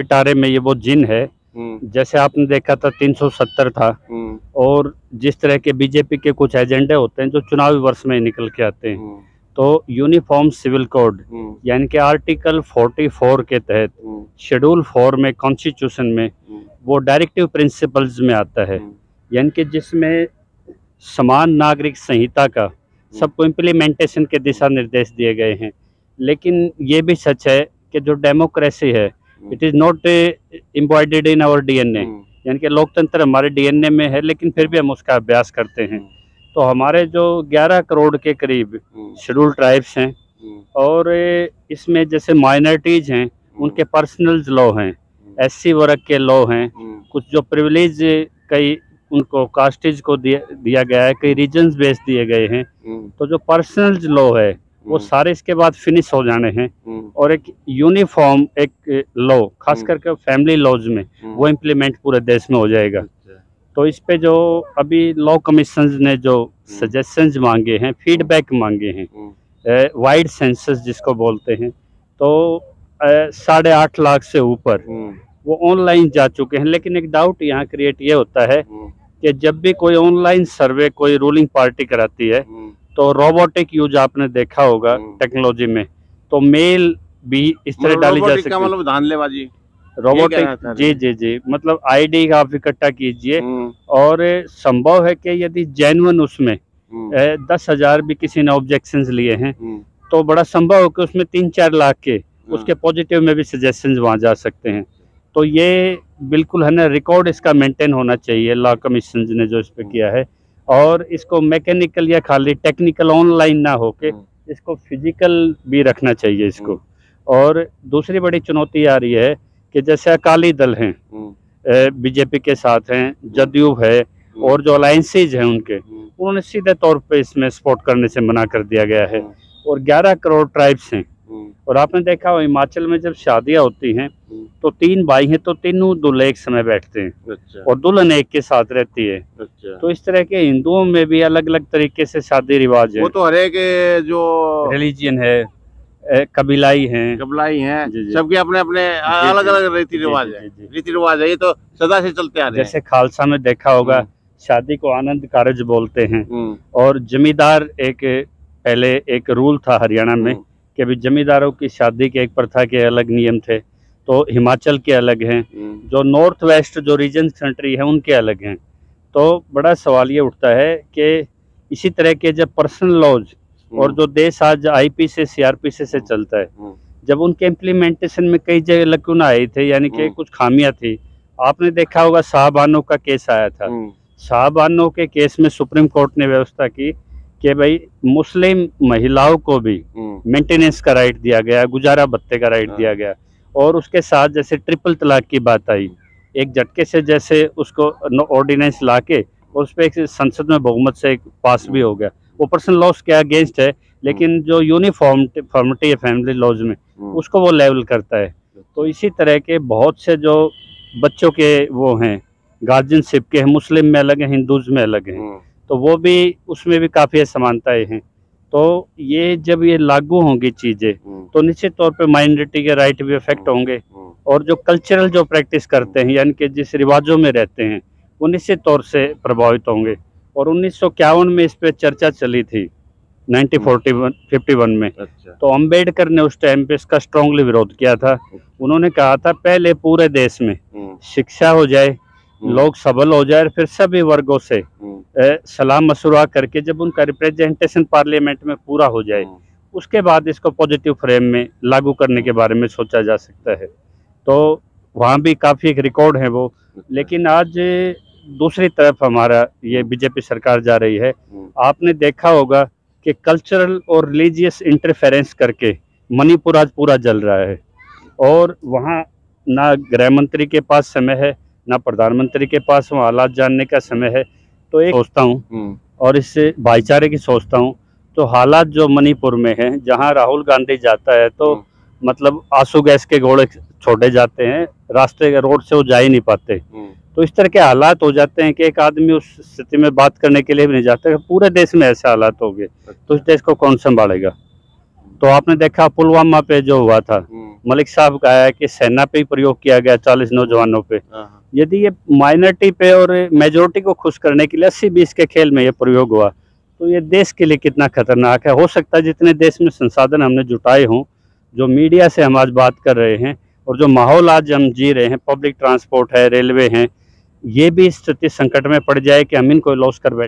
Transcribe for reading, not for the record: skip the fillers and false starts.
पिटारे में ये वो जिन है। जैसे आपने देखा था 370 था, और जिस तरह के बीजेपी के कुछ एजेंडे होते हैं जो चुनावी वर्ष में निकल के आते हैं, तो यूनिफॉर्म सिविल कोड यानी कि आर्टिकल 44 के तहत शेड्यूल 4 में कॉन्स्टिट्यूशन में वो डायरेक्टिव प्रिंसिपल्स में आता है, यानी कि जिसमें समान नागरिक संहिता का सबको इम्प्लीमेंटेशन के दिशा निर्देश दिए गए हैं। लेकिन ये भी सच है कि जो डेमोक्रेसी है it is not embodied in our DNA, यानी कि लोकतंत्र हमारे डीएनए में है लेकिन फिर भी हम उसका अभ्यास करते हैं। तो हमारे जो 11 करोड़ के करीब शेड्यूल ट्राइब्स हैं, और इसमें जैसे माइनॉरिटीज़ हैं उनके पर्सनल लॉ हैं, एससी वर्ग के लॉ हैं, कुछ जो प्रिविलेज कई उनको कास्टेज को दिया गया है, कई रीजन्स बेस दिए गए हैं। तो जो पर्सनल लॉ है वो सारे इसके बाद फिनिश हो जाने हैं, और एक यूनिफॉर्म एक लॉ खास करके फैमिली लॉज में वो इम्प्लीमेंट पूरे देश में हो जाएगा। तो इस पे जो अभी लॉ कमीशन ने जो सजेशंस मांगे हैं, फीडबैक मांगे हैं, वाइड सेंसस जिसको बोलते हैं, तो 8.5 लाख से ऊपर वो ऑनलाइन जा चुके हैं। लेकिन एक डाउट यहाँ क्रिएट ये होता है कि जब भी कोई ऑनलाइन सर्वे कोई रूलिंग पार्टी कराती है तो रोबोटिक यूज आपने देखा होगा टेक्नोलॉजी में, तो मेल भी इस तरह डाली जा सकती है। मतलब धांधलेबाजी रोबोटिक, जी, मतलब आईडी आप इकट्ठा कीजिए, और संभव है कि यदि जेन्युइन उसमें 10,000 भी किसी ने ऑब्जेक्शंस लिए हैं तो बड़ा संभव है कि उसमें 3-4 लाख के उसके पॉजिटिव में भी सजेशंस वहाँ जा सकते हैं। तो ये बिल्कुल है ना, रिकॉर्ड इसका मेंटेन होना चाहिए लॉ कमीशन ने जो इस पे किया है, और इसको मैकेनिकल या खाली टेक्निकल ऑनलाइन ना होके इसको फिजिकल भी रखना चाहिए इसको। और दूसरी बड़ी चुनौती आ रही है कि जैसे अकाली दल हैं, बीजेपी के साथ हैं, जदयू है, और जो अलायंसेज हैं उन्होंने सीधे तौर पे इसमें सपोर्ट करने से मना कर दिया गया है। और 11 करोड़ ट्राइब्स हैं, और आपने देखा हो हिमाचल में जब शादियां होती हैं तो 3 भाई हैं तो तीनों दूल्हे एक समय बैठते हैं, और दुल्हन एक के साथ रहती है। तो इस तरह के हिंदुओं में भी अलग अलग तरीके से शादी रिवाज है। वो तो हर एक जो रिलीजियन है, कबीलाई हैं, सबके अपने अपने अलग अलग रीति रिवाज है। ये तो सदा से चलते आ रहे हैं। जैसे खालसा में देखा होगा शादी को आनंद कारज बोलते हैं, और जमींदार पहले एक रूल था हरियाणा में कि अभी जमींदारों की शादी के एक प्रथा के अलग नियम थे, तो हिमाचल के अलग हैं, जो नॉर्थ वेस्ट जो रीजन कंट्री है उनके अलग हैं। तो बड़ा सवाल ये उठता है कि इसी तरह के जब पर्सनल लॉज और जो देश आज आईपीसी सीआरपीसी से चलता है, जब उनके इम्प्लीमेंटेशन में कई जगह लकुन आए थे, यानी कि कुछ खामियां थी। आपने देखा होगा शाहबानो का केस आया था। शाहबानो के केस में सुप्रीम कोर्ट ने व्यवस्था की कि भाई मुस्लिम महिलाओं को भी मेंटेनेंस का राइट दिया गया, गुजारा भत्ते का राइट दिया गया, और उसके साथ जैसे ट्रिपल तलाक की बात आई, एक झटके से जैसे उसको ऑर्डिनेंस ला के उस पर एक संसद में बहुमत से एक पास भी हो गया। वो पर्सनल लॉज के अगेंस्ट है, लेकिन जो यूनिफॉर्मिटी है फैमिली लॉज में उसको वो लेवल करता है। तो इसी तरह के बहुत से जो बच्चों के वो हैं गार्जियनशिप के हैं, मुस्लिम में अलग हैं, हिंदूज में अलग हैं, तो वो भी उसमें भी काफ़ी समानताएं हैं। तो ये जब ये लागू होंगी चीज़ें तो निश्चित तौर पे माइनॉरिटी के राइट भी इफेक्ट होंगे, और जो कल्चरल जो प्रैक्टिस करते हैं यानी कि जिस रिवाजों में रहते हैं वो निश्चित तौर से प्रभावित होंगे। और 1951 में इस पे चर्चा चली थी 1951 में। तो अम्बेडकर ने उस टाइम पे इसका स्ट्रांगली विरोध किया था। उन्होंने कहा था पहले पूरे देश में शिक्षा हो जाए, लोग सबल हो जाए, फिर सभी वर्गों से सलाह मशवरा करके जब उनका रिप्रेजेंटेशन पार्लियामेंट में पूरा हो जाए उसके बाद इसको पॉजिटिव फ्रेम में लागू करने के बारे में सोचा जा सकता है। तो वहाँ भी काफ़ी एक रिकॉर्ड है वो। लेकिन आज दूसरी तरफ हमारा ये बीजेपी सरकार जा रही है। आपने देखा होगा कि कल्चरल और रिलीजियस इंटरफेरेंस करके मणिपुर आज पूरा जल रहा है, और वहाँ ना गृह मंत्री के पास समय है ना प्रधानमंत्री के पास वहाँ हालात जानने का समय है। तो एक सोचता हूँ और इससे भाईचारे की सोचता हूँ, तो हालात जो मणिपुर में हैं, जहाँ राहुल गांधी जाता है तो मतलब आंसू गैस के गोले छोड़े जाते हैं, रास्ते रोड से वो जा ही नहीं पाते। तो इस तरह के हालात हो जाते हैं कि एक आदमी उस स्थिति में बात करने के लिए भी नहीं जाता। पूरे देश में ऐसे हालात हो गए तो इस देश को कौन संभालेगा। तो आपने देखा पुलवामा पे जो हुआ था, मलिक साहब का है कि सेना पे ही प्रयोग किया गया 40 नौजवानों पे। यदि ये माइनॉरिटी पे और मेजोरिटी को खुश करने के लिए 80-20 के खेल में ये प्रयोग हुआ तो ये देश के लिए कितना खतरनाक है। हो सकता है जितने देश में संसाधन हमने जुटाए हों, जो मीडिया से हम आज बात कर रहे हैं और जो माहौल आज हम जी रहे हैं, पब्लिक ट्रांसपोर्ट है, रेलवे हैं, ये भी स्थिति संकट में पड़ जाए कि हम इनको लॉस कर बैठे।